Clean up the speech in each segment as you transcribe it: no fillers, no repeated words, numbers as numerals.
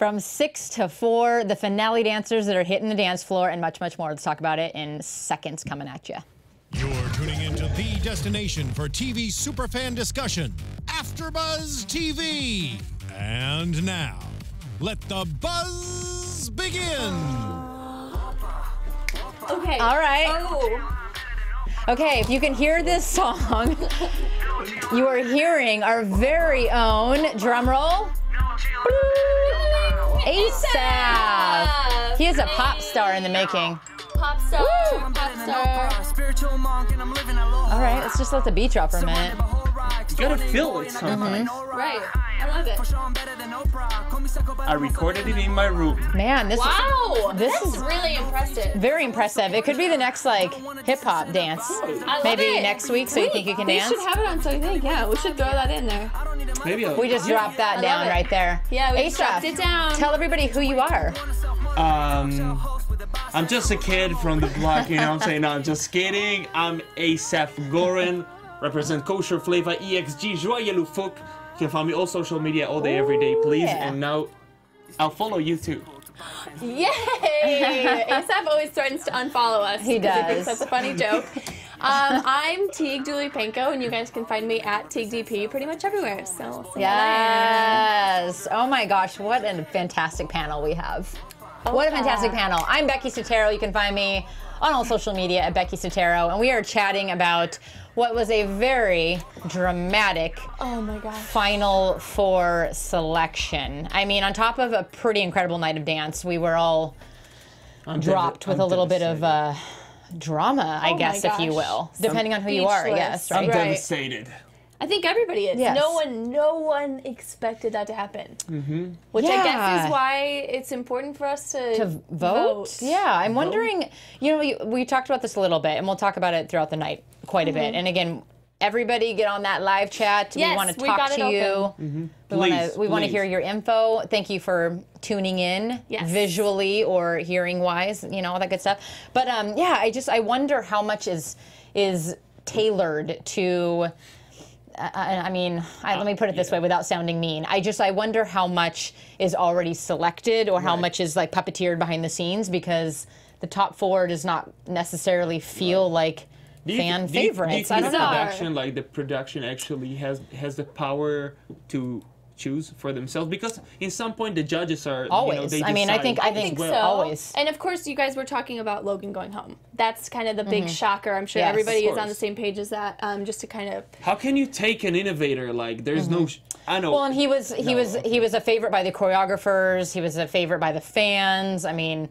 From 6 to 4, the finale dancers that are hitting the dance floor, and much, much more. Let's talk about it in seconds coming at you. You're tuning into the destination for TV superfan discussion, AfterBuzz TV. And now, let the buzz begin. Okay. All right. Oh. Okay, if you can hear this song, you are hearing our very own, drum roll, Asaf. He is a pop star in the making. Pop star. Pop star. All right, let's just let the beat drop for a minute. You gotta feel it sometime. Right. I love it. I recorded it in my room. Man, this That's is really impressive. very impressive. It could be the next like hip hop dance. I love Maybe it. next week, so you think you can dance? We should have it on something. Yeah, we should throw that in there. Maybe We just dropped that I down love it. right there. Yeah, we Asaf, dropped it down. Tell everybody who you are. I'm just a kid from the block, you know what I'm saying? No, I'm just kidding. I'm Asaf Goren, represent Kosher Flavor, EXG, Joyeux Le Fouc. You can find me all social media all day, every day, please. yeah. And now, I'll follow you too. Yay! Asaf always threatens to unfollow us. He 'cause does. He thinks that's a funny joke. I'm Tiege Dooley-Panko, and you guys can find me at TiegeDP pretty much everywhere. So, Yes. Oh my gosh, what a fantastic panel we have. What a fantastic panel. I'm Becky Sattero. You can find me on all social media at Becky Sattero, and we are chatting about what was a very dramatic Oh my gosh. Final Four selection. I mean, on top of a pretty incredible night of dance, we were all dropped with a little bit of drama, I Oh guess, my if you gosh. will. Depending on who you are, I guess, Speechless. right? I'm devastated. I think everybody is. Yes. No one expected that to happen. Which I guess Yeah. is why it's important for us to Vote? Yeah, I'm wondering, you know, we talked about this a little bit, and we'll talk about it throughout the night quite a bit. And again, everybody get on that live chat. Yes, we want to we talk got it to you. open. We want to Please. hear your info. Thank you for tuning in, Yes. visually or hearing wise, you know, all that good stuff. But yeah, I wonder how much is tailored to. Let me put it this way without sounding mean. I wonder how much is already selected or how much is like puppeteered behind the scenes, because the top four does not necessarily feel like fan favorites. Do you I think don't know. the production actually has the power to choose for themselves? Because in some point the judges are Always. You know, they I mean, I decide think I think well. so. always. And of course, you guys were talking about Logan going home. That's kind of the big shocker. I'm sure Yes, everybody of is on the course. same page as that. Just to kind of. How can you take an innovator like there's no? I know. Well, and he was a favorite by the choreographers. He was a favorite by the fans. I mean,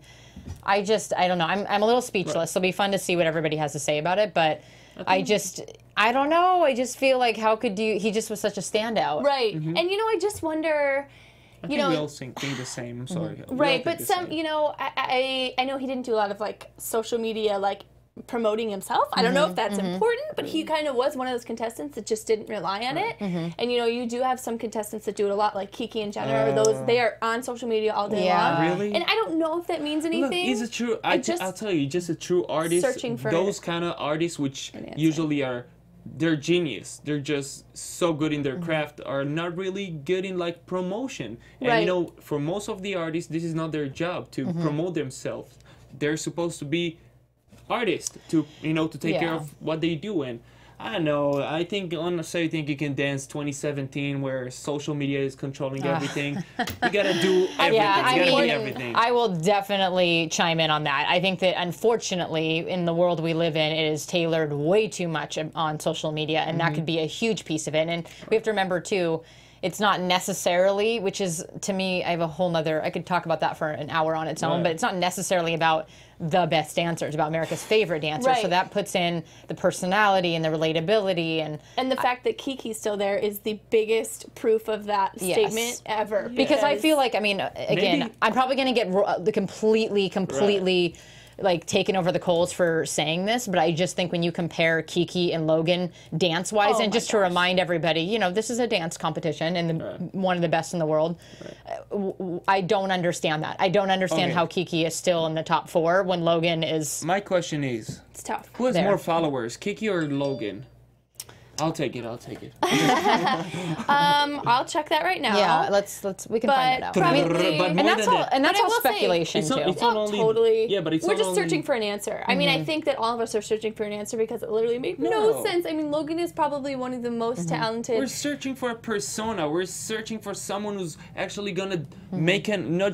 I don't know. I'm a little speechless. It'll be fun to see what everybody has to say about it, but I don't know. I just feel like how could you? He just was such a standout. Right. And you know, I just wonder. I think we all think the same. I'm sorry. We all Right, think but the some, same. you know, I know he didn't do a lot of like social media like promoting himself. I don't know if that's important, but he kind of was one of those contestants that just didn't rely on it. And you know, you do have some contestants that do it a lot, like Kiki and Jenna. Those they are on social media all day Yeah. long. Really? And I don't know if that means anything. Look, he's a true. I'll tell you, just a true artist. Searching for those kind of artists, which an answer. usually are, they're genius. They're just so good in their craft. Are not really good in like promotion. And Right. you know, for most of the artists, this is not their job to promote themselves. They're supposed to be artists to take care of what they do. And I don't know. I think honestly, I think you can dance 2017 where social media is controlling everything. You gotta do everything. Yeah, you gotta I do mean, everything. I will definitely chime in on that. I think that unfortunately, in the world we live in, it is tailored way too much on social media, and that could be a huge piece of it. And we have to remember too, it's not necessarily, which is to me, I have a whole nother. I could talk about that for an hour on its own, but it's not necessarily about the best dancer. It's about America's favorite dancer. So Right. that puts in the personality and the relatability And the fact that Kiki's still there is the biggest proof of that Yes. statement ever. Because I feel like, I mean, again, Maybe- I'm probably going to get the completely like taken over the coals for saying this, but I just think when you compare Kiki and Logan dance-wise, Oh and my just to remind everybody, you know, this is a dance competition and one of the best in the world. I don't understand that. I don't understand Okay. how Kiki is still in the top four when Logan is. My question is, it's tough. who has There. more followers, Kiki or Logan? I'll take it. I'll take it. I'll check that right now. Yeah, we can find that out. Probably, but and more that's than all, that, and that's But I all will say, speculation it's too. not, it's not only, totally. Yeah, but it's we're not just only, searching for an answer. I mean, I think that all of us are searching for an answer because it literally made no sense. I mean, Logan is probably one of the most talented. We're searching for a persona. We're searching for someone who's actually gonna make not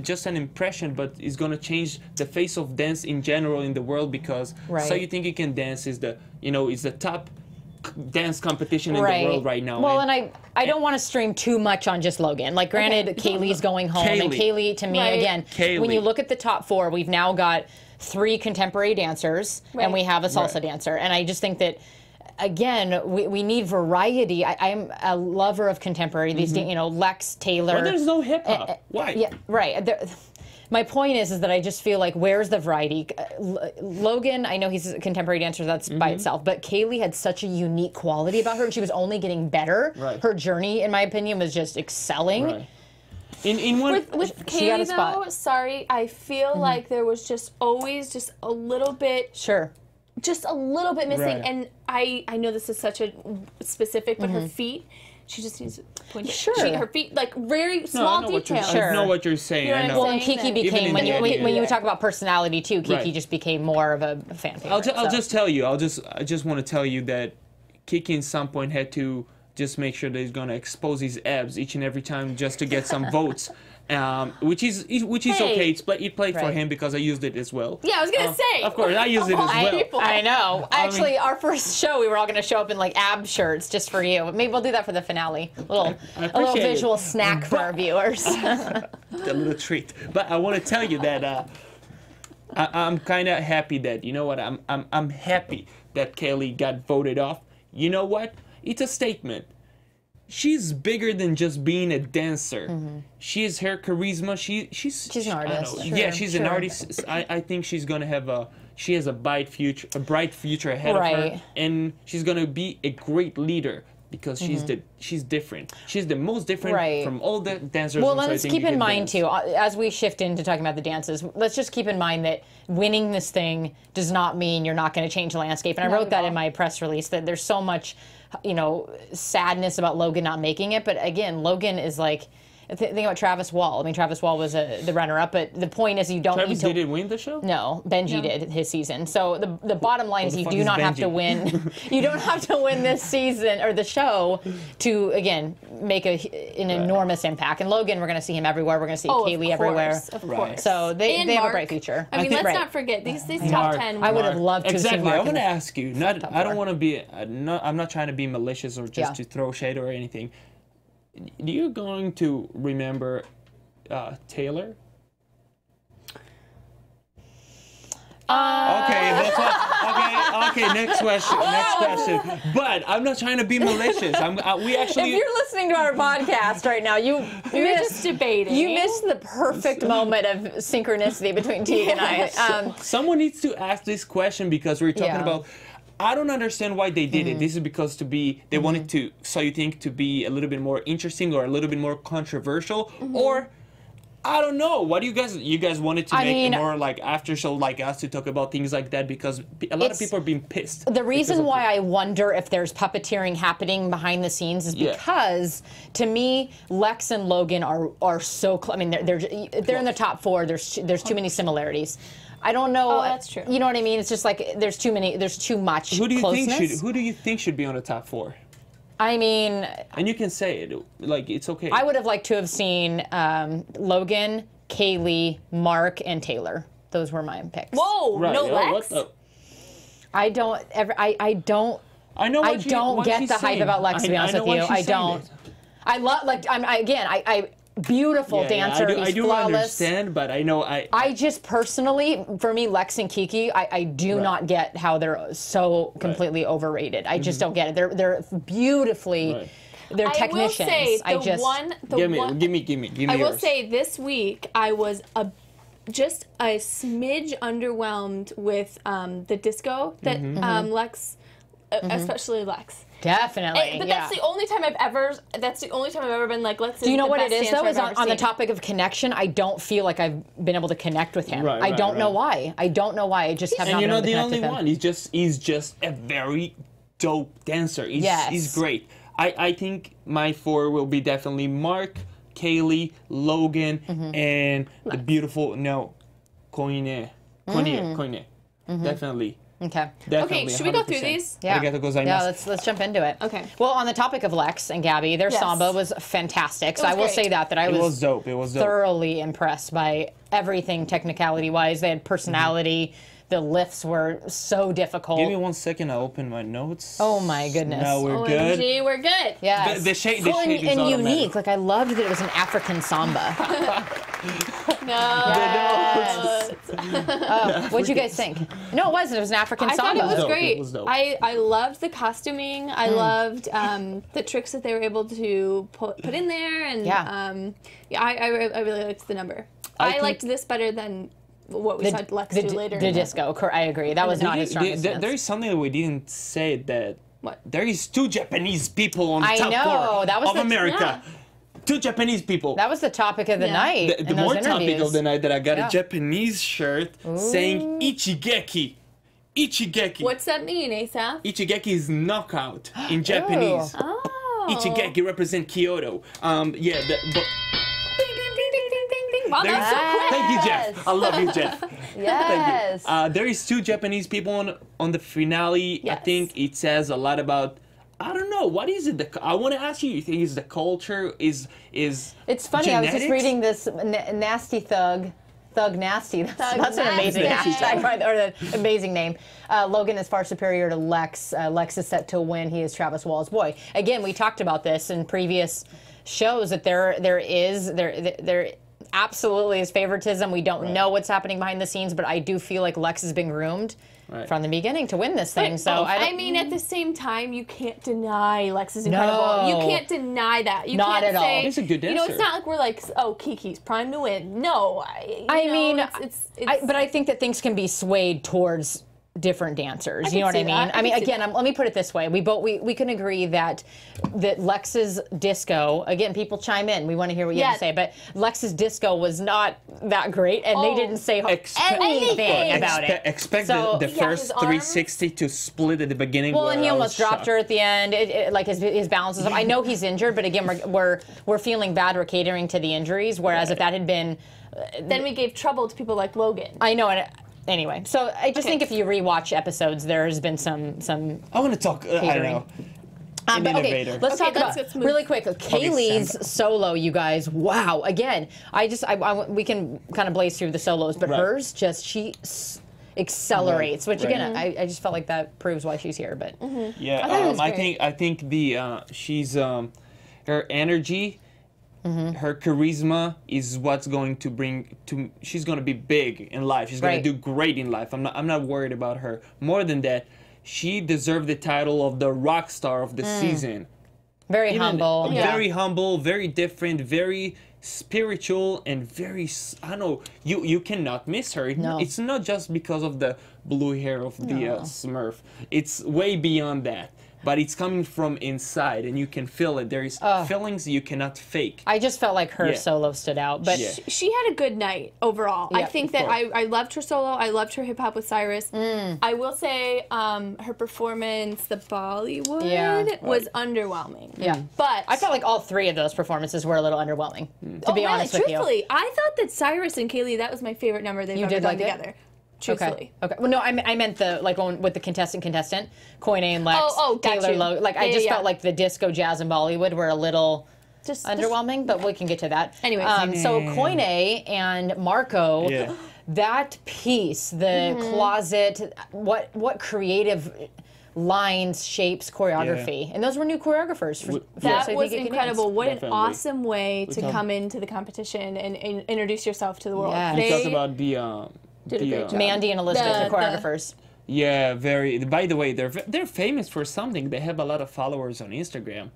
just an impression, but is gonna change the face of dance in general in the world. Because So You Think You Can Dance is the top dance competition in the world right now. Well, and I don't want to stream too much on just Logan. Like, granted, Kaylee's going home, and Kaylee, to me, again, when you look at the top 4, we've now got 3 contemporary dancers, and we have a salsa dancer, and I just think that, again, we need variety. I'm a lover of contemporary. These, Lex, Taylor. Well, there's no hip hop. Why? Yeah, right. My point is that I just feel like, where's the variety? Logan, I know he's a contemporary dancer, that's by itself, but Kaylee had such a unique quality about her, and she was only getting better. Right. Her journey, in my opinion, was just excelling. Right. In one, with she got a Kaylee, spot. though, sorry, I feel like there was just always just a little bit. Sure. Just a little bit missing, Right. and I know this is such a specific, but her feet, she just needs to point her feet, like very small details. I know what you're saying. You know I what know. I'm Well, and saying Kiki that- became, when you talk about personality too, Kiki Right. just became more of a fan favorite. I'll just tell you. I just want to tell you that Kiki at some point had to just make sure that he's gonna expose his abs each and every time just to get some votes. Which is okay. It played for him because I used it as well. Yeah, I was gonna say. Of course, I used it as well. I know. Actually, our first show, we were all going to show up in like ab shirts just for you. Maybe we'll do that for the finale. A little visual snack for our viewers. A little treat. But I want to tell you that I'm kind of happy that I'm happy that Kaylee got voted off. You know what? It's a statement. She's bigger than just being a dancer. She's her charisma. She's an artist. Yeah, she's an artist. I think she's gonna have she has a bright future ahead of her, and she's gonna be a great leader because she's different. She's the most different from all the dancers. Well, let's keep in mind too, as we shift into talking about the dances, let's just keep in mind that winning this thing does not mean you're not going to change the landscape. And I wrote that in my press release, that there's so much, sadness about Logan not making it. But again, Logan is like, think about Travis Wall. I mean, Travis Wall was the runner-up, but the point is you don't Travis need to... didn't win the show? No, Benji did his season. So the bottom line is you do not have to win. You don't have to win this season or the show to, again, make an enormous impact. And Logan, we're going to see him everywhere. We're going to see Kaylee everywhere. Of course. So they have a bright future. I mean, let's not forget these top 10. I would have loved to see Mark. I want to ask you. I don't want to be. I'm not trying to be malicious or just to throw shade or anything. Are you going to remember Taylor? Okay, that's what. Okay. Next question. But I'm not trying to be malicious. We actually. If you're listening to our podcast right now, you're just debating. You missed the perfect moment of synchronicity between Tiege and I. Someone needs to ask this question because we're talking about. I don't understand why they did it. This is because they wanted to, so you think, to be a little bit more interesting or a little bit more controversial, or I don't know. What do you guys wanted to make it more like after show like us to talk about things like that because a lot of people are being pissed. The reason why I wonder if there's puppeteering happening behind the scenes is because to me, Lex and Logan are so close. I mean, they're in the top 4. There's too many similarities. I don't know. Oh, that's true. You know what I mean? It's just like there's too much Who do you closeness. Who do you think should be on the top 4? I mean, and you can say it like it's okay. I would have liked to have seen Logan, Kaylee, Mark, and Taylor. Those were my picks. Whoa, no Lex. I don't get the hype about Lex. To be honest with you, I don't. I love beautiful dancer. I do flawless. understand, but I know I just personally, for me, Lex and Kiki, I do not get how they're so completely overrated. I just don't get it. They're beautifully. They're technicians. I will say give me. I will say this week I was just a smidge underwhelmed with the disco that Lex, especially Lex. Definitely, but that's the only time I've ever been like, let's. Do you know what it is though? Is on the topic of connection, I don't feel like I've been able to connect with him. I don't know why. I don't know why. I just have not been able to connect with him. And you're not the only one. He's just a very dope dancer. Yes. He's great. I think my 4 will be definitely Mark, Kaylee, Logan, and the beautiful Koine. Definitely. Okay. Okay, should we go through these? Yeah. Arigato gozaimasu. Yeah, let's jump into it. Okay. Well, on the topic of Lex and Gabby, their Yes. samba was fantastic. So was I will great. say that I It was was dope. It was dope. thoroughly impressed by everything technicality-wise. They had personality. The lifts were so difficult. Give me 1 second. I'll open my notes. Oh my goodness. Now we're good. OMG, we're good. Yes. The shade Well, is and automatic. unique. Like I loved that it was an African samba. What'd you guys think? No, it wasn't. It was an African I thought samba. it was dope. great. It was dope. I loved the costuming. I loved the tricks that they were able to put in there, and Yeah. I really liked the number. I think- liked this better than what we saw Lex do later. The disco. I agree. That was not his strongest There stance. is something that we didn't say that. What? There is 2 Japanese people on the I top know, floor that was of the- America. 2 Japanese people. That was the topic of the Yeah. night. The in more those topic interviews. of the night that I got Yeah. a Japanese shirt saying Ichigeki. Ichigeki. What's that mean, Asaf? Ichigeki is knockout in Japanese. Oh. Ichigeki represent Kyoto. Yeah, Ding, ding, ding, ding, ding, ding, ding. Wow, that was so quick. Thank you, Jeff. I love you, Jeff. Yes. There is 2 Japanese people on the finale. I Yes. think it says a lot about. I don't know. What is it? I want to ask you. You think it's the culture? Is It's funny. I was just genetics? reading this nasty thug. Thug Nasty. That's an amazing Nasty. hashtag, right? Or an amazing name. Logan is far superior to Lex. Lex is set to win. He is Travis Wall's boy. Again, we talked about this in previous shows that there absolutely is favoritism. We don't know what's happening behind the scenes, but I do feel like Lex has been groomed from the beginning to win this thing. So I mean, at the same time, you can't deny Lex is incredible. You can't deny that. You Not can't at all. say, He's a good You know, dancer. it's not like we're like, oh, Kiki's prime to win. No, but I think that things can be swayed towards different dancers. You know what I see mean? that. I I mean, can see again, let me put it this way: we can agree that Lex's disco. Again, people chime in. We want to hear what you have to say. But Lex's disco was not that great, and they didn't say anything about it. Expect So, the his first arms- 360 to split at the beginning. Well, and he where I was almost dropped shocked. her at the end. Like his balance and stuff. I know he's injured, but again, we're feeling bad. We're catering to the injuries. Whereas if that had been, then we gave trouble to people like Logan. I know. Anyway, so I just think if you rewatch episodes, there has been some. I want to talk. I don't Catering. know. But okay, Innovator. let's talk let's about move. really quick. Kaylee's solo, you guys. Wow! Again, we can kind of blaze through the solos, but Right. hers she accelerates. Which Right. again, I just felt like that proves why she's here. But Yeah, thought it was I great. think the she's her energy, her charisma is what's going to bring to. She's going to be big in life. She's going Right. to do great in life. I'm not worried about her. More than that, she deserved the title of the rock star of the season. very humble. Very humble, very different, very spiritual, and very. I don't know. You cannot miss her. No. It's not just because of the blue hair of the Smurf. It's way beyond that. But it's coming from inside, and you can feel it. There is feelings you cannot fake. I just felt like her Yeah. solo stood out. But Yeah. She had a good night overall. I Yeah, think of that course. I loved her solo. I loved her hip hop with Cyrus. Mm. I will say her performance, the Bollywood, Yeah. was underwhelming. Yeah. But I felt like all three of those performances were a little underwhelming. To be honest with you. truthfully, I thought that Cyrus and Kaylee, that was my favorite number they've ever did done like it? together. Truthfully. Okay. Well, no, I meant the with the contestant, Koine and Lex, got Taylor, you. Logan. Like I Yeah, just yeah, felt yeah. like the disco, jazz, and Bollywood were a little Just underwhelming, but we can get to that. Anyways. So Koine and Marco, Yeah. that piece, the closet, what creative lines, shapes, choreography, and those were new choreographers. For That So I was think it can incredible. dance. What an Definitely. awesome way to talk- come into the competition and introduce yourself to the world. Yes. We They talked about did a great job. Mandy and Elizabeth, the The- choreographers. Yeah, very. By the way, they're famous for something. They have a lot of followers on Instagram.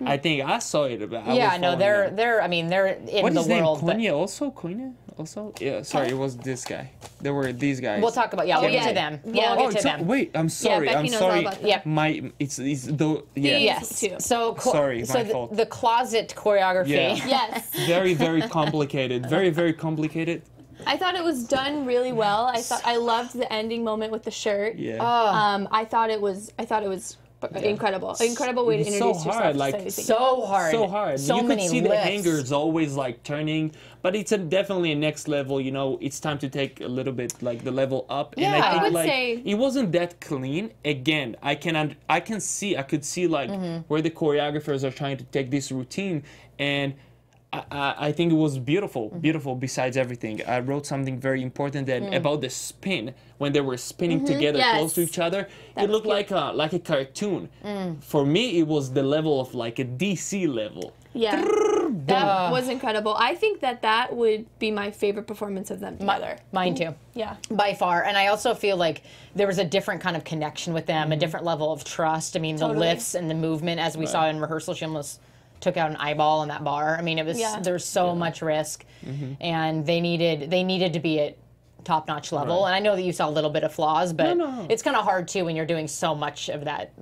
I think I saw it. I was Yeah, no, following they're them. I mean they're in What the is his name? world. but- Koine also? Koine also? Yeah. Sorry, it was this guy. There were these guys. We'll talk about we'll get yeah. to them. Yeah. We'll Oh, get to them. wait. I'm sorry. Becky I'm knows all sorry. about that. Yep. My it's the yeah. Yes. Yes. too. So Sorry, so my the, fault. the closet choreography. Yeah. Yes. Very very complicated. Very very complicated. I thought it was done really well. I loved the ending moment with the shirt. Yeah. Oh. I thought it was incredible way to It's introduce so yourself. hard, to like, anything. So hard. So hard. So you many could see the lifts. hangers always like turning, but it's definitely a next level. You know, it's time to take a little bit like the level up. Yeah, and I think I would like say- it wasn't that clean. Again, I could see like where the choreographers are trying to take this routine, and I think it was beautiful, beautiful. Besides everything, I wrote something very important that about the spin when they were spinning together Yes. close to each other. That It was looked like a cartoon. For me, it was the level of like a DC level. Yeah, that was incredible. I think that would be my favorite performance of them together. Mine too. Yeah. By far. And I also feel like there was a different kind of connection with them, a different level of trust. I mean, the Totally. lifts and the movement, as we saw in rehearsal, she almost took out an eyeball in that bar. I mean, it was there's so much risk, and they needed to be at top-notch level. And I know that you saw a little bit of flaws, but it's kind of hard too when you're doing so much of that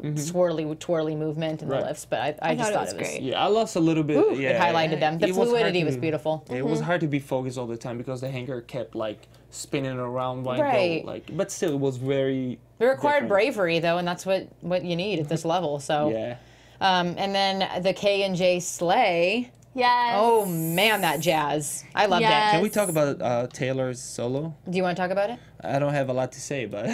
twirly movement in the lifts. But I just thought it was great. Yeah, I lost a little bit. Ooh, yeah, it highlighted them. The it was hard fluidity to- was beautiful. It was hard to be focused all the time because the hanger kept like spinning around while Right. like, but still it was very. It required different. bravery though, and that's what you need at this level. So Yeah. and then the K&J sleigh. Yes. Oh man, that jazz! I loved Yes. Can we talk about Taylor's solo? it. Do you want to talk about it? I don't have a lot to say, but.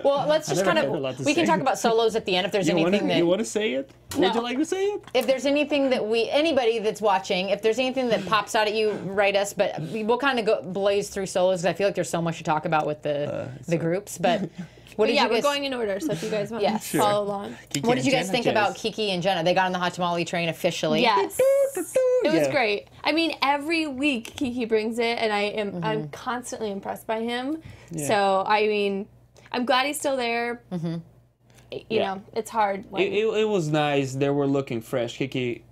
Well, let's just never kind had a lot of to we can say. talk about solos at the end if there's anything you want to say it? No. Would you like to say it? if there's anything that anybody that's watching, if there's anything that pops out at you, write us. But we'll kind of go blaze through solos because I feel like there's so much to talk about with the groups. But what But did yeah, you guys? we're going in order, so if you guys want Yes. to follow along. Kiki What did and you guys Jenna think jazz. about Kiki and Jenna? They got on the hot tamale train officially. Yes. It was Yeah. great. I mean, every week Kiki brings it, and I'm constantly impressed by him. Yeah. So I mean, I'm glad he's still there. You Yeah. know, it's hard. When, It was nice. They were looking fresh. Kiki,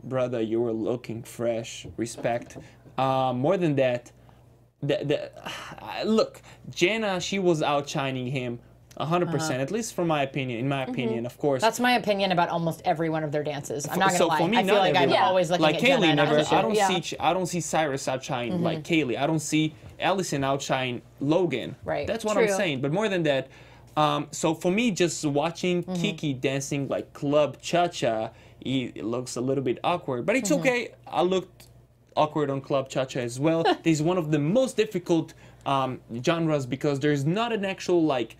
brother, you were looking fresh. Respect. More than that, look, Jenna, she was outshining him 100%, at least from my opinion. In my opinion, of course. That's my opinion about almost every one of their dances. I'm not gonna So lie. for me, I feel not like I'm everyone. always looking like at Kaylee Jenna. And never. Asaf. I don't see Cyrus outshine like Kaylee. I don't see Allison outshine Logan. Right. That's what True. I'm saying. But more than that, so for me, just watching Kiki dancing like club cha-cha, it looks a little bit awkward. But it's okay. I looked awkward on club cha-cha as well. This is one of the most difficult genres because there's not an actual like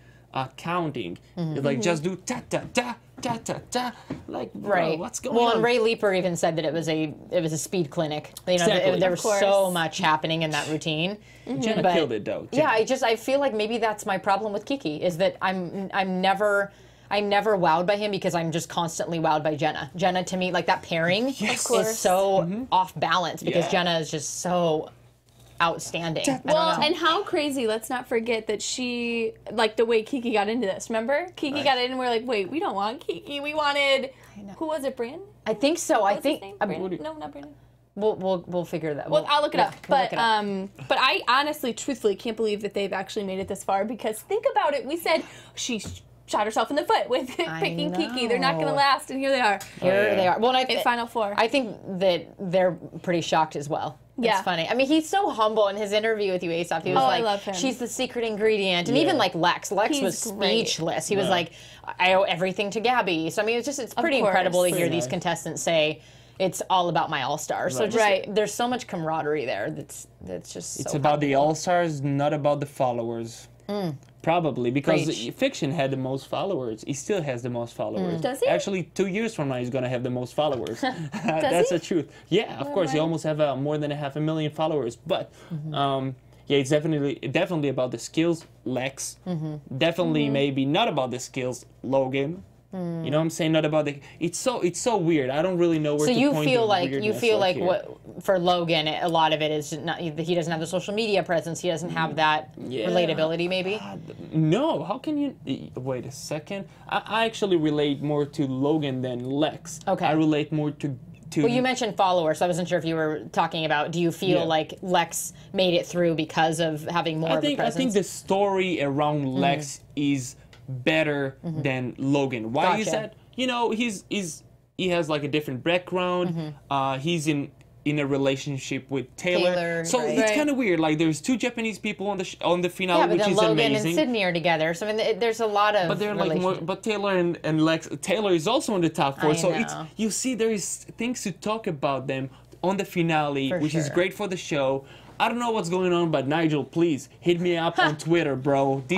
counting. It's like just do ta ta ta ta ta ta. Like bro, Right. what's going well, on? and Ray Leeper even said that it was a speed clinic. You know, Exactly. there was Of course. so much happening in that routine. Jenna But- killed it though. Yeah, Jenna. I feel like maybe that's my problem with Kiki is that I'm never wowed by him because I'm just constantly wowed by Jenna. Jenna to me, like that pairing course. is so off balance because Yeah. Jenna is just so outstanding. I don't well, know. and how crazy, let's not forget that she, like the way Kiki got into this, remember? Kiki got in and we're like, wait, we don't want Kiki. We wanted, who was it, Brandon? I think so. I What's think his name? I- Brandon? No, not Brandon. we'll figure that. Well, I'll look it up. we'll But look it up. but I honestly, truthfully, can't believe that they've actually made it this far because think about it. We said she shot herself in the foot with picking Kiki. They're not going to know. last, and here they are Here yeah. they are. Well, and in Final Four. I think that they're pretty shocked as well. Yeah. It's funny. I mean, he's so humble in his interview with you, Asaf. He was Oh, I like, love him. she's the secret ingredient. And Yeah. even like Lex He's was great. speechless. He was like, I owe everything to Gabby. So, I mean, it's pretty course. incredible to hear Pretty these nice. contestants say, it's all about my all-stars. So Right. just, Right. there's so much camaraderie there that's just It's so about the palpable. all-stars, not about the followers. Probably because Preach. Fiction had the most followers. He still has the most followers. Does he? Actually, 2 years from now, he's gonna have the most followers. That's he? the truth. Yeah, of course, he almost have more than 500,000 followers. But yeah, it's definitely about the skills. Lex, definitely maybe not about the skills. Logan. You know what I'm saying? Not about the. It's so weird. I don't really know where So to you point feel the like weirdness here. what for Logan, a lot of it is not, he doesn't have the social media presence. He doesn't have that Yeah. relatability, maybe. No, how can you wait a second? I actually relate more to Logan than Lex. Okay. I relate more to Well, you mentioned followers, so I wasn't sure if you were talking about. Do you feel Yeah. like Lex made it through because of having more of a I presence? think the story around Lex is better than Logan. Why is Gotcha. that? You know, he has like a different background. He's in in a relationship with Taylor. So right. it's kind of weird. Like there's two Japanese people on the finale, Yeah, but which then is Logan amazing. and Sydney are together. So I mean, there's a lot of. But they're like more, but Taylor and Lex. Taylor is also in the top 4. I So know. it's you see there is things to talk about them on the finale, For which is sure. great for the show. I don't know what's going on, but Nigel, please hit me up on Twitter, bro. I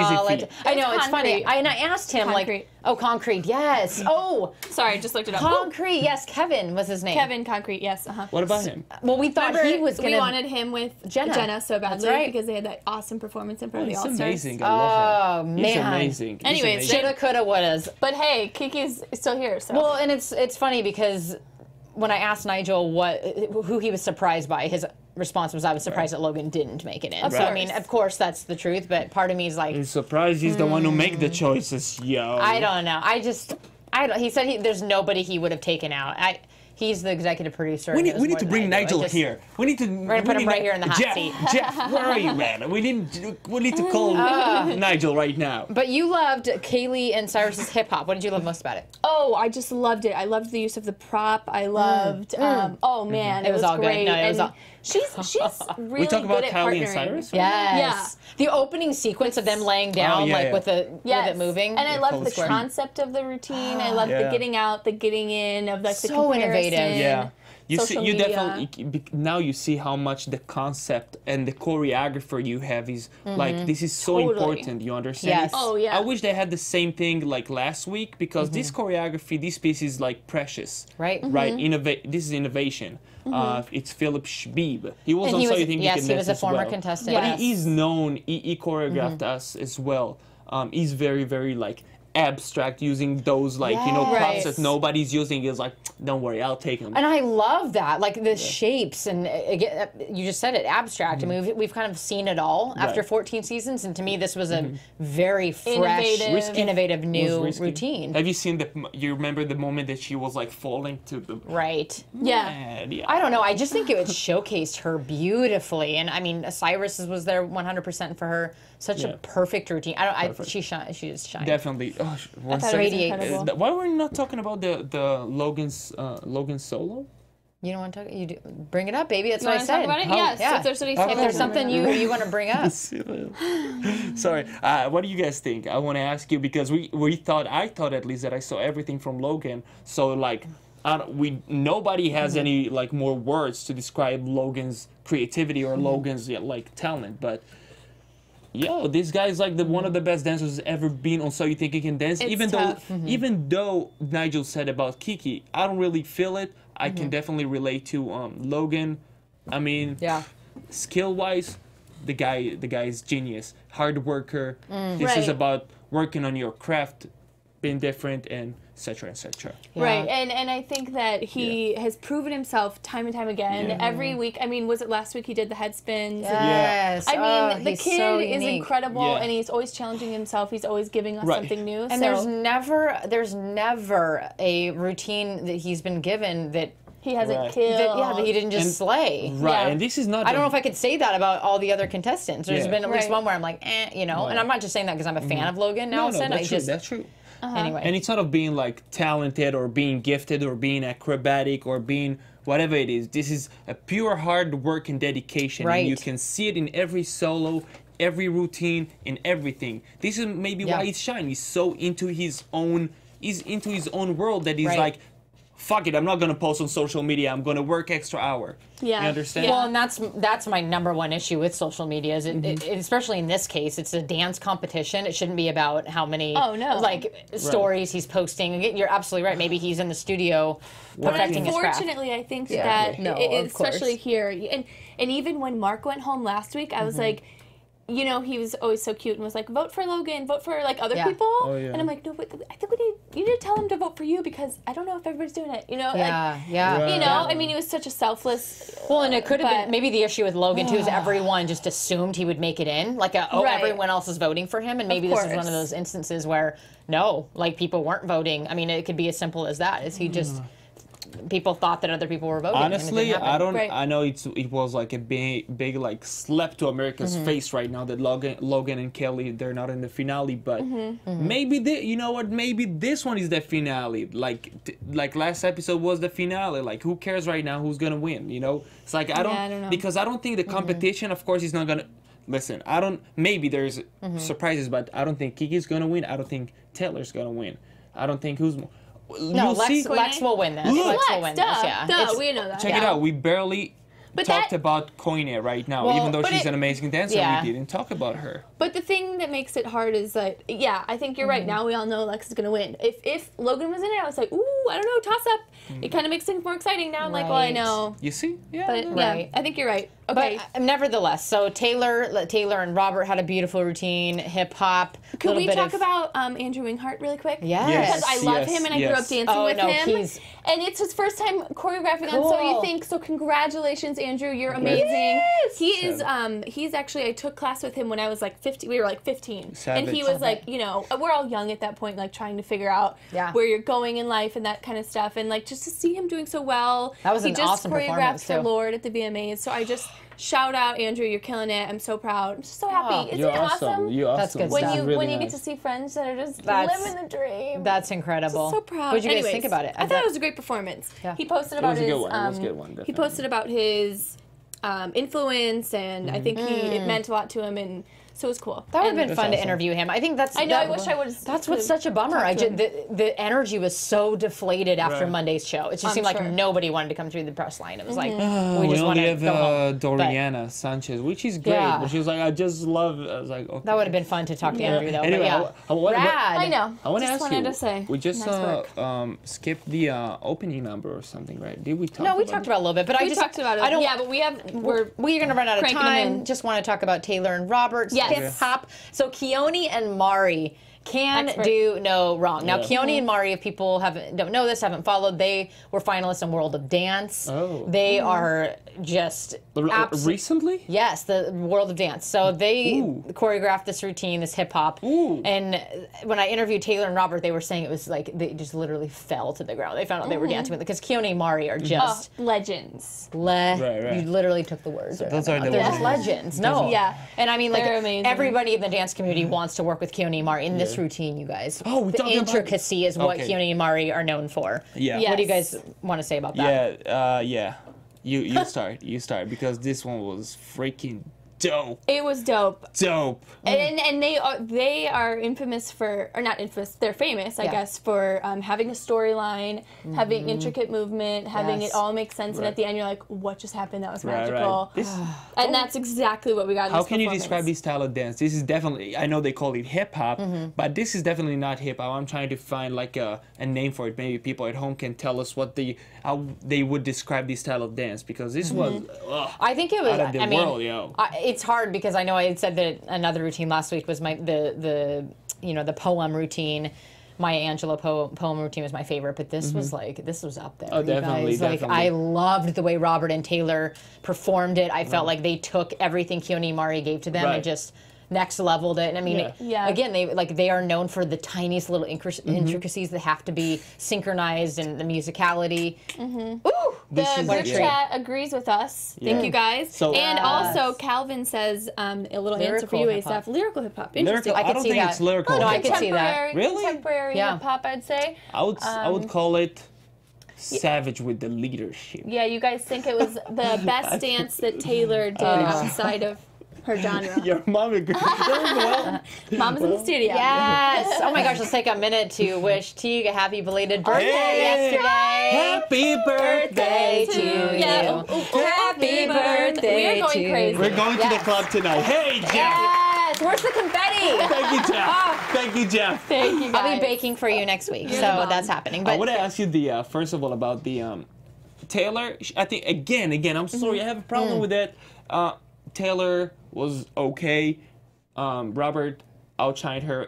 know, it's funny. Concrete. And I asked him, Concrete. Concrete, yes. Oh, Sorry, just looked it up. Concrete, yes. Kevin was his name. Kevin Concrete, yes. What about him? Well, we thought Remember, he was going we to. wanted him with Jenna. so badly That's right. because they had that awesome performance in front of the He's All-Stars. amazing. I love him. Oh, He's man. amazing. He's Anyways, amazing. Shoulda, coulda, wouldas. But hey, Kiki's still here, so. Well, and it's funny because when I asked Nigel who he was surprised by, his response was, I was surprised that Logan didn't make it in. So, I mean, of course, that's the truth, but part of me is like, I'm surprised he's the one who make the choices, yo. I don't know. He said there's nobody he would have taken out. He's the executive producer. We and need, knows we need more to than bring I do. Nigel here. We need to. We're gonna put him right here in the hot seat. Jeff, where are you, man? We need to call Nigel right now. But you loved Kaylee and Cyrus's hip hop. What did you love most about it? Oh, I just loved it. I loved the use of the prop. I loved. Oh man, it was all good. great. No, it was And all- she's really We talk good about at Kylie and partnering. Cyrus. Yes. The opening sequence of them laying down, yeah, yeah. with it moving. And I loved the Square. concept of the routine. I loved Yeah. the getting out, the getting in of like the So comparison. innovative. Yeah. You see, social you media. definitely now you see how much the concept and the choreographer you have is like this is so Totally. important. You understand? Yes. Oh, yeah. I wish they had the same thing like last week because this choreography, this piece is like precious. Right. Right. This is innovation. It's Philip Schbeeb. He was And on he So was- You Think yes, You Can he Dance was a as former well. contestant. But Yes. he is known. He choreographed us as well. He's very, very like abstract, using those like props Yes. that nobody's using. Is like, don't worry, I'll take them. And I love that, like the shapes, and again, you just said it, abstract. I mean, we've kind of seen it all after Right. 14 seasons, and to me, this was a very fresh, Innovative. innovative Was new risky. routine. Have you seen you remember the moment that she was like falling to the Right. Yeah. Man, yeah. I don't know. I just think it showcased her beautifully, and I mean, Cyrus was there 100% for her. Such a perfect routine. She just shined. Definitely. Oh, one thought it was second. Radiate. incredible. Why were we not talking about the Logan's solo? You don't want to talk? You do, bring it up, baby. That's You what I want to said. talk about it? Oh, Yes. yeah. If there's any If there's something you want to bring up. Sorry. What do you guys think? I want to ask you because I thought at least that I saw everything from Logan. So like, nobody has any like more words to describe Logan's creativity or Logan's like talent, but. Yo, this guy's like one of the best dancers ever been on So You Think You Can Dance. It's even tough. though, even though Nigel said about Kiki, I don't really feel it. I can definitely relate to Logan. I mean, Yeah. skill-wise, the guy is genius, hard worker. This is Right. about working on your craft, being different, and etc. etc. Right, and I think that he has proven himself time and time again. Yeah. Every week, I mean, was it last week he did the head spins? Yes. I mean, the he's kid so is unique. incredible, Yeah. and he's always challenging himself. He's always giving us Right. something new. And there's never a routine that he's been given that he hasn't Right. killed. that he didn't just And- slay. Right, Yeah. and this is not. I don't know if I could say that about all the other contestants. There's Yeah. been at least Right. one where I'm like, and I'm not just saying that because I'm a fan of Logan No, Nelson. that's true. I just That's true. anyway. And it's not of being like talented or being gifted or being acrobatic or being whatever it is. This is a pure hard work and dedication. Right. And you can see it in every solo, every routine, in everything. This is maybe why he's shining. He's so into his own world that he's Right. like, fuck it, I'm not gonna post on social media. I'm gonna work extra hour. Yeah. You understand? Well, and that's my number one issue with social media is especially in this case, it's a dance competition. It shouldn't be about how many stories he's posting. Again, you're absolutely right. Maybe he's in the studio perfecting his craft. Unfortunately, I think Yeah. that, No, of especially course. here, and even when Mark went home last week, I was like, you know, he was always so cute and was like, vote for Logan, vote for like other Yeah. people. Oh, yeah. And I'm like, no, but I think you need to tell him to vote for you because I don't know if everybody's doing it. You know, Yeah, yeah. you know, Yeah. I mean, he was such a selfless. Well, and it could have but- been maybe the issue with Logan too is everyone just assumed he would make it in, like Right. everyone else is voting for him, and maybe this is one course. of those instances where no, like people weren't voting. I mean, it could be as simple as that. Is he just people thought that other people were voting. and it didn't Honestly, happen. I don't. Right. I know it was like a big like slap to America's face right now that Logan and Kelly, they're not in the finale. But maybe you know what? Maybe this one is the finale. Like last episode was the finale. Like who cares right now who's gonna win? You know, it's like I don't know. because I don't think the competition. Of course, is not gonna. Listen, I don't. Maybe there's surprises, but I don't think Kiki's gonna win. I don't think Taylor's gonna win. I don't think who's. No, You'll see. Lex will win this. Look. Lex will win this, yeah. Duh, we know that. Check it out. We barely But talked that- about Koine right now, Well, even though but she's it- an amazing dancer. yeah. We didn't talk about her. But the thing that makes it hard is that, yeah, I think you're right. Now we all know Lex is going to win. If Logan was in it, I was like, ooh, I don't know, toss up. It kind of makes things more exciting. Now I'm like, well, I Right. know. You see? Yeah. But Right. yeah, I think you're right. Okay. But nevertheless, so Taylor and Robert had a beautiful routine, hip hop. Can we talk about Andrew Winghart really quick? Yes. Because I love him and I grew up dancing Oh, with no, him. he's- And it's his first time choreographing on So You Cool. Think. So congratulations, Andrew. You're amazing. He is he's actually, I took class with him when I was like 15. We were like 15. Savage. And he was like, you know, we're all young at that point, like trying to figure out Yeah. where you're going in life and that kind of stuff. And like just to see him doing so well. That was he an just awesome choreographed performance, for too. Lord at the VMAs. So I just shout out, Andrew, you're killing it. I'm so proud. I'm just so happy. Isn't You're it awesome? You're awesome. That's good When stuff. you Really when you get nice. to see friends that are just That's- living the dream. That's incredible. So proud. What did you guys Anyways, think about it? I thought it was a great performance. Yeah. He posted It about was a his good one. It was a good one, he definitely. posted about his influence, and I think it meant a lot to him, and so it was cool. That would have And- been fun to awesome. interview him. I think that's. I know. I wish I would. That's what's such a bummer. The energy was so deflated after Right. Monday's show. It just I'm seemed like sure. nobody wanted to come through the press line. It was like Mm-hmm. we We just want only to have go home. But Doriana Sanchez, which is great. Yeah. But she was like, I just love. I was like, okay. That would have been fun to talk to Andrew though. Anyway, but yeah. Rad. I know. I want to Just ask wanted you. to say, We just nice work. skipped the opening number or something, right? Did we talk? No, we talked about it a little bit, but I We just talked about it. I don't. Yeah, but we're We're gonna run out of cranking 'em time. in. Just want to talk about Taylor and Robert's Yes. hip hop. So Keone and Mari can Expert. do no wrong. Now, Yeah. Keone and Mari, if people don't know this, haven't followed, they were finalists in World of Dance. Oh. They are just Recently? Yes, the World of Dance. So they Ooh. choreographed this routine, this hip hop. Ooh. And when I interviewed Taylor and Robert, they were saying it was like they just literally fell to the ground. They found out they were dancing with it because Keone and Mari are just legends. Right. You literally took the words. out of those my are mouth. the They're ones. just legends. No. Yeah. And I mean, like They're amazing. everybody in the dance community wants to work with Keone and Mari in this routine, you guys. Oh, we're the talking about- intricacy is what Okay. Keone and Mari are known for. Yeah. Yeah. What do you guys want to say about that? Yeah. You start. You start because this one was freaking dope. It was dope. Dope. And they are infamous for, or not infamous, they're famous, I Yeah. guess, for having a storyline, having intricate movement, having Yes. it all make sense, and Right. at the end you're like, what just happened? That was Right, magical. right. This, And that's exactly what we got in how this can you performance. describe this style of dance? This is definitely, I know they call it hip hop, Mm-hmm. but this is definitely not hip hop. I'm trying to find like a name for it. Maybe people at home can tell us how they would describe this style of dance because this was I think it was. out of the I mean, world, yo. it's hard because I know I had said that another routine last week was the poem routine. Maya Angelou poem routine was my favorite, but this was up there. Oh, you definitely, guys. Like definitely. I loved the way Robert and Taylor performed it. I felt like they took everything Keone and Mari gave to them Right. and just next leveled it. And I mean, Yeah. Yeah. again, they are known for the tiniest little intricacies that have to be synchronized and the musicality. Ooh, The is- group yeah. chat agrees with us. Yeah. Thank you guys. So- and Yes. also, Calvin says a little answer for Lyrical you, hip-hop. Asaf. Lyrical hip hop. Interesting. Lyrical. I I could don't see think that. it's lyrical. No, I could see that. Really? Contemporary Yeah. hip hop, I'd say. I would call it savage with the leadership. Yeah, you guys think it was the best dance that Taylor did outside of her genre. Your mom agrees very well. Mom's in the studio. Yes. Oh my gosh, let's take a minute to wish Tiege a happy belated birthday Hey! yesterday. Happy birthday to you. Yeah. Happy birthday We are going to crazy. We're going to the Yes. club tonight. Hey, Jeff. Yes. Where's the confetti? Thank you, Jeff. Thank you, Jeff. Thank you guys. I'll be baking for you next week, the so bomb. that's happening. I But want to ask you first of all about the Taylor. I think again. I'm sorry. I have a problem with that. Taylor was okay. Robert outshined her.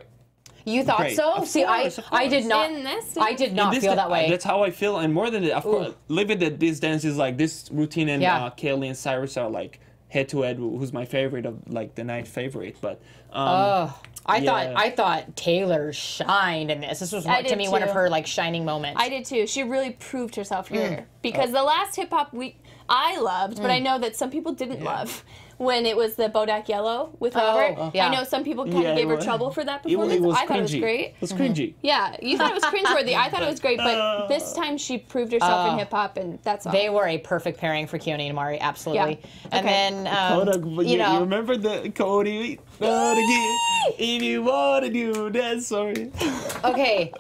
you thought Great. so? Of See, course, of I did course. not. In this, I did not This feel da- that way. That's how I feel, and more than that, of course, live it that this dance is like this routine, and Yeah. Kaylee and Cyrus are like head-to-head who's my favorite of like the night favorite, but I thought Taylor shined in this. This was to me one of her like shining moments. I did too. She really proved herself here because the last hip hop I loved, but I know that some people didn't love. When it was the Bodak Yellow with Robert. Yeah. I know some people kind of gave her trouble for that performance. It was I thought it was cringy. great. It was cringy. Yeah, you thought it was cringeworthy. I thought it was great, but this time she proved herself in hip hop, and that's all. They were a perfect pairing for Keone and Mari, absolutely. Yeah. And then, Kodak, you remember the Cody? If you want to do that, sorry. Okay,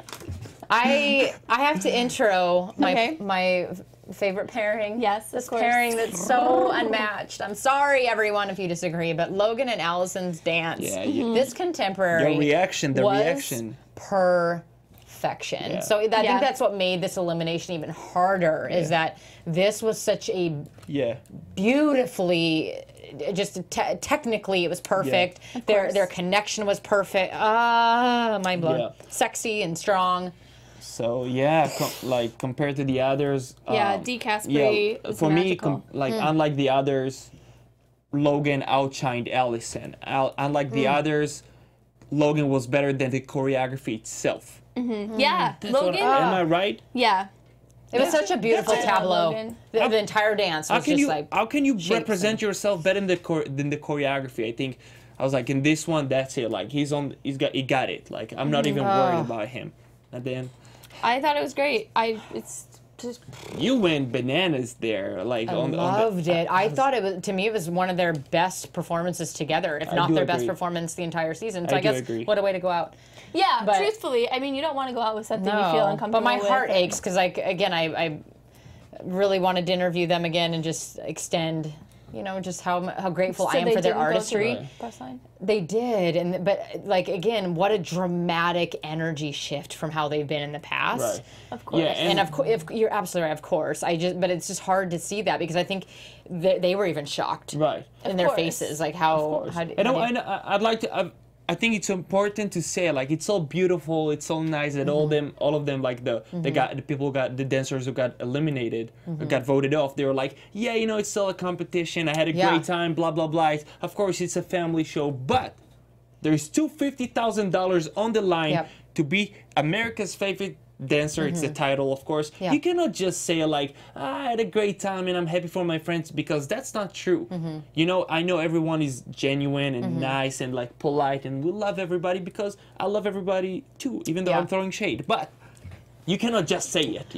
I have to intro my favorite pairing. Yes, this of course. pairing that's so unmatched. I'm sorry, everyone, if you disagree, but Logan and Allison's dance. Yeah, this contemporary. The reaction. Perfection. Yeah. So I think that's what made this elimination even harder. Is that this was such a beautifully. Just technically, it was perfect. Yeah, their connection was perfect. Mind blown. Yeah. Sexy and strong. So like compared to the others, D. Casper was for magical. me, unlike the others, Logan outshined Allison. Unlike the others, Logan was better than the choreography itself. Yeah, Logan. Am I right? Yeah. It was such a beautiful tableau. Logan. The entire dance was just like. How can you shapes represent yourself better than the choreography? I think I was like in this one. That's it. Like he got it. Like I'm not even worried about him. And then I thought it was great. It's just. You went bananas there. Like I loved it. I thought to me it was one of their best performances together, if not their best performance the entire season. So I guess what a way to go out. Yeah, but truthfully, I mean, you don't want to go out with something you feel uncomfortable but my with. heart aches because, like, again, I really wanted to interview them again and just extend, just how grateful I am for their artistry. They did, but like again, what a dramatic energy shift from how they've been in the past. Right. Of course. Yeah, and of course, if you're absolutely right. Of course, but it's just hard to see that because I think they were even shocked, in their faces, like how. I think it's important to say, like, it's so beautiful, it's so nice that all of them, like the dancers who got eliminated, got voted off. They were like, it's still a competition. I had a great time. Blah blah blah. Of course, it's a family show, but there's $250,000 on the line to be America's favorite dancer. It's the title, of course. You cannot just say like, I had a great time and I'm happy for my friends, because that's not true. I know everyone is genuine and nice and like polite, and we love everybody because I love everybody too, even though I'm throwing shade. But you cannot just say it,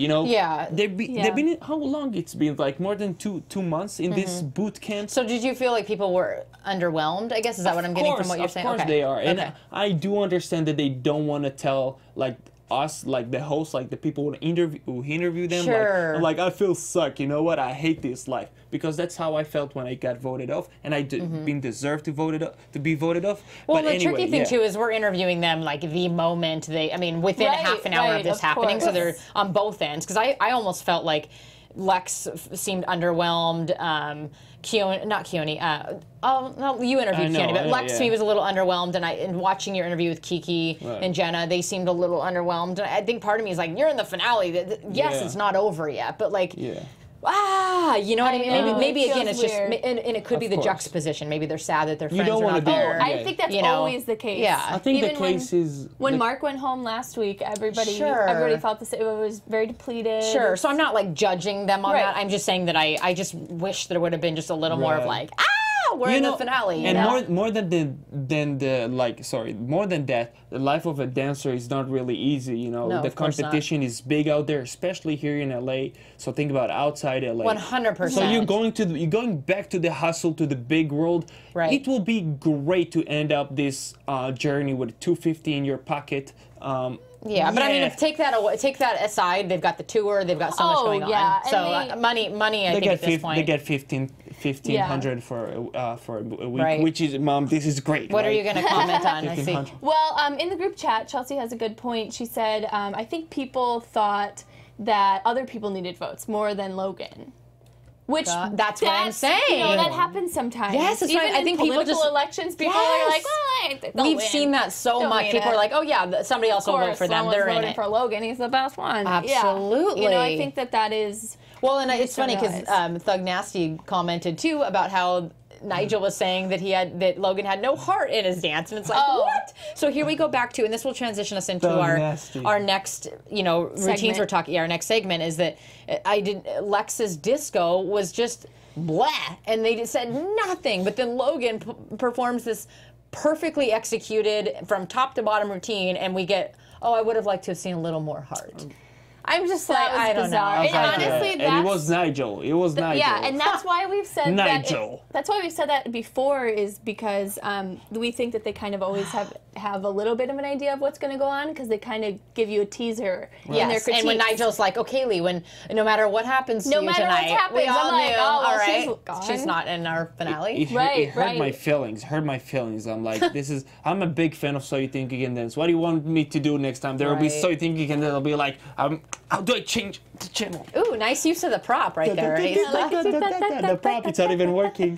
They've been how long it's been, like more than two months in this boot camp. So did you feel like people were underwhelmed? I guess is that what I'm getting from what you're saying? Of course they are, and I do understand that they don't want to tell like us, like the hosts, like the people who interview them, like I feel suck, you know what, I hate this life, because that's how I felt when I got voted off, and I been deserved to be voted off. Well, but the tricky thing too is we're interviewing them like the moment within half an hour of this happening, so they're on both ends, because I almost felt like Lex seemed underwhelmed. Not Keone. No, you interviewed Keone, but Lex to me was a little underwhelmed. And watching your interview with Kiki and Jenna, they seemed a little underwhelmed. And I think part of me is like, you're in the finale. Yes, it's not over yet, but like. You know what I mean? Maybe again, it's just, and it could be the juxtaposition. Maybe they're sad that their friends are not there. I think that's always the case. Yeah, I think the case is when Mark went home last week. Everybody felt the same. It was very depleted. Sure. So I'm not like judging them on that. I'm just saying that I just wish there would have been just a little more of like, we're in the finale. And more than that, the life of a dancer is not really easy. No, the competition is big out there, especially here in LA. So think about outside LA. 100%. So you're going back to the hustle, to the big world. Right. It will be great to end up this journey with $250 in your pocket. But I mean, take that aside. They've got the tour. They've got so much going on. So money. I think at this point they get $1,500 for a week, which is, Mom, this is great. What are you going to comment on? I see. Well, in the group chat, Chelsea has a good point. She said, I think people thought that other people needed votes more than Logan. Which that's what I'm saying. That happens sometimes. Yes, it's even right. I think political people just elections. People are like, well, we've seen that so much. People are like, oh yeah, somebody else will vote for them. They're in it. For Logan, he's the best one. Absolutely. Yeah. I think that is. Well, and it's funny because Thug Nasty commented too about how Nigel was saying that Logan had no heart in his dance, and it's like, what? So here we go back to, and this will transition us into our next, routines we're talking. Our next segment is that Lex's disco was just blah, and they just said nothing. But then Logan performs this perfectly executed from top to bottom routine, and we get, I would have liked to have seen a little more heart. I'm just like, I don't know. And honestly, and it was Nigel. It was Nigel. Yeah, and that's why we've said Nigel. That's why we said that before, is because we think that they kind of always have a little bit of an idea of what's going to go on, because they kind of give you a teaser in their critiques. And when Nigel's like, Kaylee, when no matter what happens to you tonight, we all knew, all right, she's gone. She's not in our finale. Right. It hurt my feelings. I'm like, I'm a big fan of So You Think You Can Dance. What do you want me to do next time? There will be So You Think You Can Dance. I'll be like, how do I change the channel? Ooh, nice use of the prop right there. The prop, it's not even working.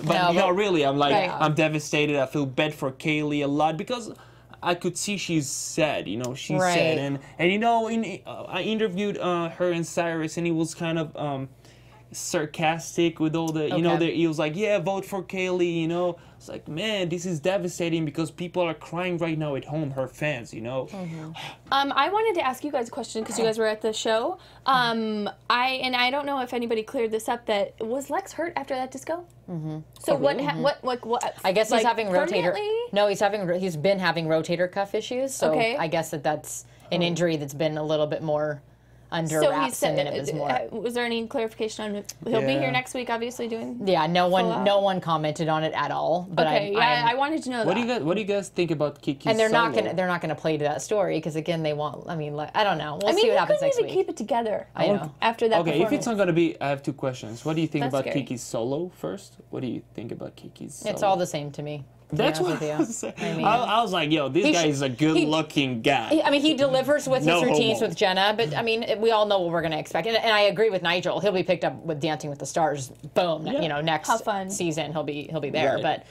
But really, I'm like, I'm devastated. I feel bad for Kaylee a lot, because I could see she's sad, she's sad. And I interviewed her and Cyrus, and he was kind of sarcastic with all the, he was like, yeah, vote for Kaylee, It's like, man, this is devastating, because people are crying right now at home, her fans, I wanted to ask you guys a question, because you guys were at the show. I don't know if anybody cleared this up, that was Lex hurt after that disco? Mm-hmm. So what? I guess he's having rotator. permanently? No, he's been having rotator cuff issues. So I guess that's an injury that's been a little bit more under wraps, and then it was more. Was there any clarification on if he'll be here next week? Obviously doing. Yeah, no one commented on it at all. But I wanted to know. What do you guys think about Kiki's And they're solo? not gonna play to that story, because again they want. I mean, I don't know. We'll see what happens next week. Keep it together. I know. After that. Okay, if it's not gonna be, I have two questions. What do you think That's about scary. Kiki's solo first? What do you think about Kiki's solo? It's all the same to me. That's what I was saying. I was like, yo, this guy is a good-looking guy. I mean, he delivers with his routines with Jenna, but I mean, we all know what we're going to expect. And I agree with Nigel. He'll be picked up with Dancing with the Stars. Boom. Next season he'll be there. Right. But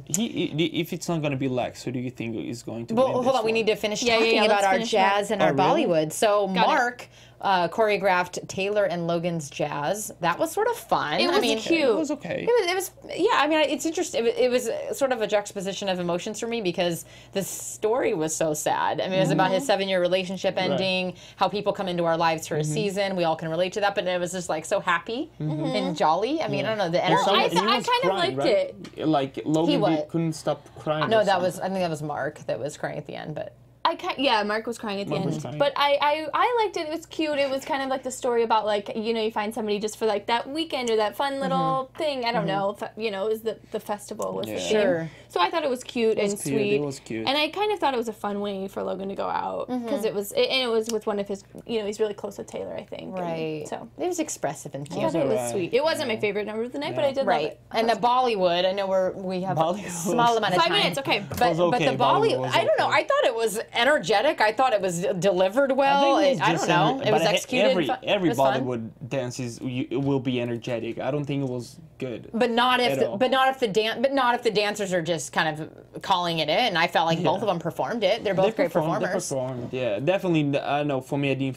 if it's not going to be Lex, who do you think is going to? Well, hold on. We need to finish talking about our jazz and our Bollywood. So Mark choreographed Taylor and Logan's jazz. That was sort of fun. It was cute. It was okay. It was I mean, it's interesting. It was sort of a juxtaposition of emotions for me, because the story was so sad. I mean, it was about his 7-year relationship ending, how people come into our lives for a season. We all can relate to that, but it was just like so happy and jolly. I mean, I don't know, the energy. I kind of liked it. Like Logan couldn't stop crying. No, I think that was Mark that was crying at the end, but. Mark was crying at the end. But I liked it. It was cute. It was kind of like the story about, like, you find somebody just for like that weekend or that fun little thing. I don't know. It was the festival was the theme. So I thought it was cute and sweet. It was cute. And I kind of thought it was a fun way for Logan to go out, because it was with one of his, he's really close with Taylor, I think. Right. And so it was expressive and cute. I thought it was sweet. It wasn't my favorite number of the night, but I did love it. And the Bollywood, I know we have a small amount of time. 5 minutes, okay. But the Bollywood, I don't know. I thought it was energetic. I thought it was delivered well. I don't know. It was executed. Every it was Bollywood dance will be energetic. I don't think it was good. But not if the dancers are just kind of calling it in. I felt like both of them performed it. They're both great performers. They performed. Yeah, definitely. I know. For me, I didn't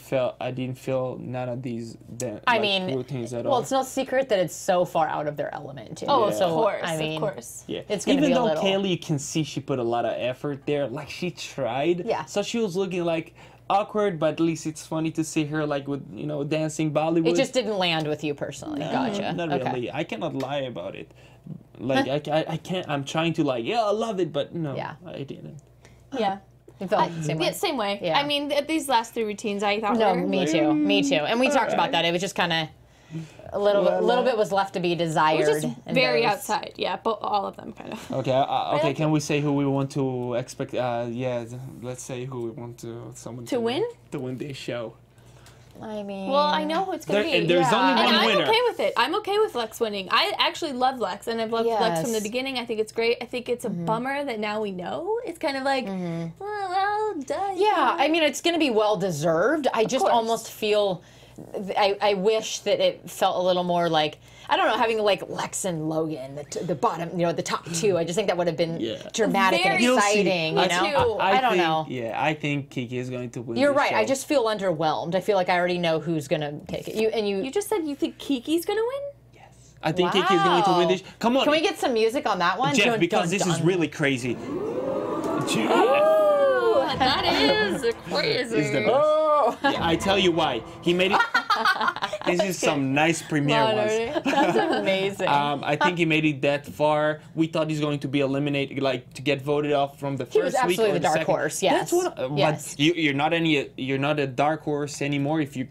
feel none of these routines at all. Well, it's no secret that it's so far out of their element too. Oh, so, of course. I mean, of course. Yeah. It's gonna even be a though little. Kaylee, you can see she put a lot of effort there. Like, she tried. Yeah. So she was looking like awkward, but at least it's funny to see her like with dancing Bollywood. It just didn't land with you personally. Gotcha. Not really. I cannot lie about it. Like I can't. I'm trying to I love it, but no, I didn't. Yeah. You felt the same way. Yeah, same way. Yeah. I mean, these last 3 routines, I thought. No, me too. Me too. And we talked about that. It was just kind of a little bit was left to be desired. It was just very outside. Yeah, but all of them kind of. Okay. Okay. Can we say who we want to expect? Let's say who we want someone to win this show. I mean, well, I know who it's going to be. There's only one and winner. I'm okay with it. I'm okay with Lex winning. I actually love Lex, and I've loved Lex from the beginning. I think it's great. I think it's a bummer that now we know. It's kind of like, well, duh. Yeah, I mean, it's going to be well deserved. I just almost feel. I wish that it felt a little more like, I don't know, having like Lex and Logan, the bottom, the top 2. I just think that would have been dramatic and exciting. I don't know. Yeah, I think Kiki is going to win. You're right. Show. I just feel underwhelmed. I feel like I already know who's going to take it. You just said you think Kiki's going to win? Yes. I think Kiki is going to win this. Come on. Can we get some music on that one? Jeff, because this is really crazy. Oh, that is crazy. It's the best. Yeah, I tell you why. He made it. This is some nice premiere ones. That's amazing. I think he made it that far. We thought he's going to be eliminated, like to get voted off from the first week. He was absolutely the dark horse. Yes. That's what. Yes. But you're not a dark horse anymore if you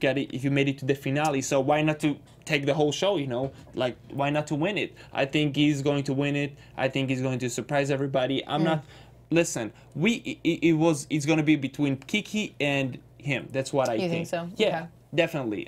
made it to the finale. So why not to take the whole show? You know, like why not to win it? I think he's going to win it. I think he's going to surprise everybody. I'm not. Listen, it's going to be between Kiki and him. That's what I think. You think so? Yeah, Okay. definitely.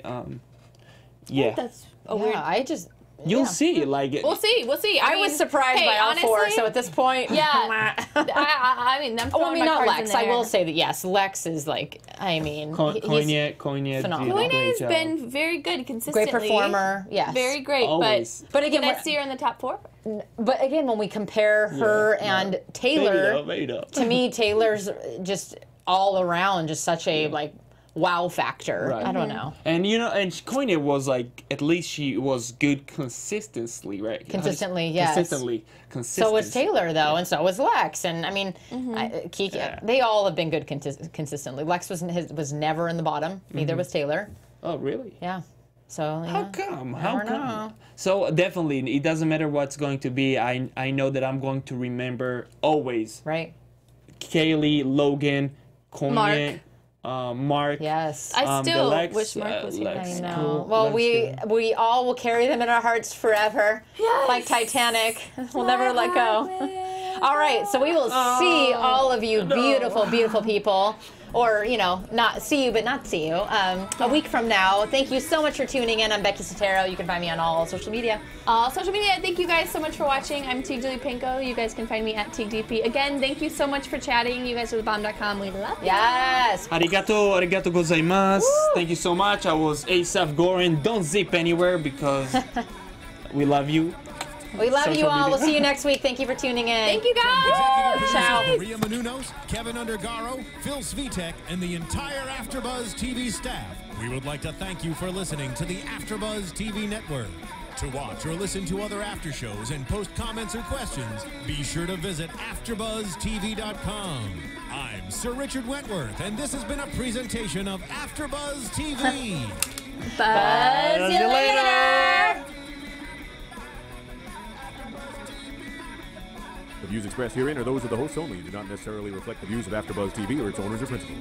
Yeah. That's a weird. I just. You'll see. Like We'll see. We'll see. I was surprised by all four, honestly, so at this point, Yeah. I mean, I'm Well, I throwing mean, my not cards Lex. in I there. will say that yes, Lex is like. I mean, Koine phenomenal. did a Koine great has job. been very good consistently. great performer. Yes, Very great. Always. But again, Can I we're- see her in the top 4? But again, when we compare her and Taylor, Made it up. to me, Taylor's just all around just such a like wow factor. Right. I don't know. And and Koine was like, at least she was good consistently, right? Consistently, yes. Consistently. So was Taylor though, and so was Lex, and I mean, Kiki. They all have been good consistently. Lex was never in the bottom. Neither was Taylor. Oh, really? Yeah. So How come? How Never come? know. So definitely, it doesn't matter what's going to be. I know that I'm going to remember always right. Kaylee, Logan, Koine, Mark. Yes. I the still Lex, wish Mark was here. Lex, I know. cool. Well, Lex, we all will carry them in our hearts forever, like Titanic. We'll never let go. All right, so we will see all of you beautiful, beautiful people. Or, not see you, but not see you. A week from now. Thank you so much for tuning in. I'm Becky Sattero. You can find me on all social media. All social media. Thank you guys so much for watching. I'm Tiege Dooley-Panko. You guys can find me at TiegeDP. Again, thank you so much for chatting. You guys are thebomb.com. We love you. Yes. Arigato gozaimasu. Thank you so much. I was Asaf Goren. Don't zip anywhere because we love you. We love Social you all. media. We'll see you next week. Thank you for tuning in. Thank you guys. Executive Ciao. producers Maria Menounos, Kevin Undergaro, Phil Svitek, and the entire AfterBuzz TV staff. We would like to thank you for listening to the AfterBuzz TV network. To watch or listen to other after shows and post comments or questions, be sure to visit AfterBuzzTV.com. I'm Sir Richard Wentworth, and this has been a presentation of AfterBuzz TV. Buzz you later. The views expressed herein are those of the hosts only and do not necessarily reflect the views of AfterBuzz TV or its owners or principals.